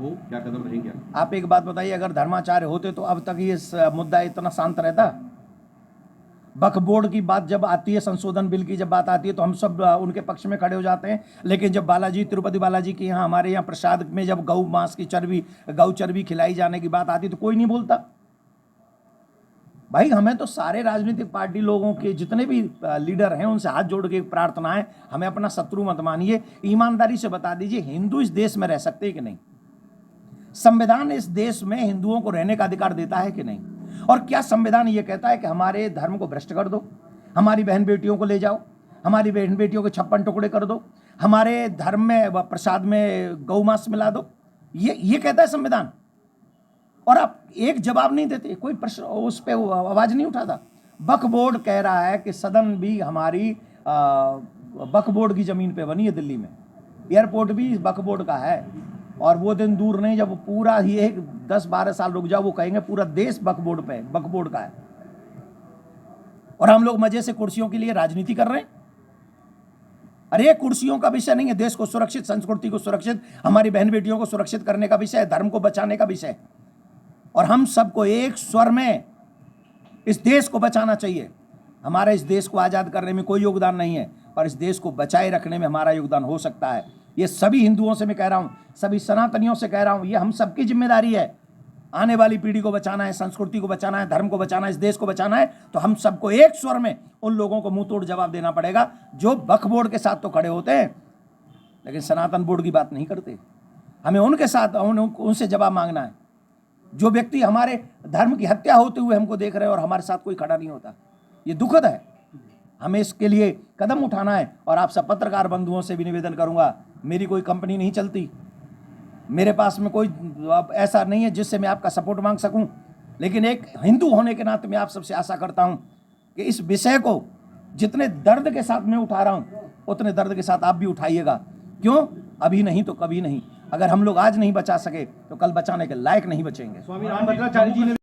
हो, क्या कदम रहेंगे? आप एक बात बताइए, अगर धर्माचार्य होते तो अब तक ये मुद्दा इतना शांत रहता? वक्फ बोर्ड की बात जब आती है, संशोधन बिल की जब बात आती है, तो हम सब उनके पक्ष में खड़े हो जाते हैं। लेकिन जब तिरुपति बालाजी के यहाँ, हमारे यहाँ प्रसाद में जब गौ मांस की चर्बी, गौ चर्बी खिलाई जाने की बात आती है तो कोई नहीं बोलता। भाई, हमें तो सारे राजनीतिक पार्टी लोगों के जितने भी लीडर हैं उनसे हाथ जोड़ के प्रार्थना है, हमें अपना शत्रु मत मानिए। ईमानदारी से बता दीजिए, हिंदू इस देश में रह सकते हैं कि नहीं? संविधान इस देश में हिंदुओं को रहने का अधिकार देता है कि नहीं? और क्या संविधान ये कहता है कि हमारे धर्म को भ्रष्ट कर दो, हमारी बहन बेटियों को ले जाओ, हमारी बहन बेटियों के 56 टुकड़े कर दो, हमारे धर्म में प्रसाद में गौ मांस मिला दो? ये कहता है संविधान। और आप एक जवाब नहीं देते, कोई प्रश्न उस पर आवाज नहीं उठाता। वक्फ बोर्ड कह रहा है कि सदन भी हमारी वक्फ बोर्ड की जमीन पे बनी है दिल्ली में, एयरपोर्ट भी वक्फ बोर्ड का है। और वो दिन दूर नहीं जब पूरा ही 10-12 साल रुक जाओ, वो कहेंगे पूरा देश वक्फ बोर्ड पे, वक्फ बोर्ड का है। और हम लोग मजे से कुर्सियों के लिए राजनीति कर रहे हैं। अरे कुर्सियों का विषय नहीं है, देश को सुरक्षित, संस्कृति को सुरक्षित, हमारी बहन बेटियों को सुरक्षित करने का विषय है, धर्म को बचाने का विषय है। और हम सबको एक स्वर में इस देश को बचाना चाहिए। हमारे इस देश को आज़ाद करने में कोई योगदान नहीं है, पर इस देश को बचाए रखने में हमारा योगदान हो सकता है। ये सभी हिंदुओं से मैं कह रहा हूँ, सभी सनातनियों से कह रहा हूँ, ये हम सबकी जिम्मेदारी है। आने वाली पीढ़ी को बचाना है, संस्कृति को बचाना है, धर्म को बचाना है, इस देश को बचाना है, तो हम सबको एक स्वर में उन लोगों को मुंह तोड़ जवाब देना पड़ेगा जो वक्फ बोर्ड के साथ तो खड़े होते हैं लेकिन सनातन बोर्ड की बात नहीं करते। हमें उनके साथ उनसे जवाब मांगना है। जो व्यक्ति हमारे धर्म की हत्या होते हुए हमको देख रहे हैं और हमारे साथ कोई खड़ा नहीं होता, ये दुखद है। हमें इसके लिए कदम उठाना है। और आप सब पत्रकार बंधुओं से भी निवेदन करूंगा, मेरी कोई कंपनी नहीं चलती, मेरे पास में कोई ऐसा नहीं है जिससे मैं आपका सपोर्ट मांग सकूं, लेकिन एक हिंदू होने के नाते मैं आप सबसे आशा करता हूं कि इस विषय को जितने दर्द के साथ मैं उठा रहा हूं उतने दर्द के साथ आप भी उठाइएगा। क्यों? अभी नहीं तो कभी नहीं। अगर हम लोग आज नहीं बचा सके तो कल बचाने के लायक नहीं बचेंगे। स्वामी रामभद्राचार्य जी ने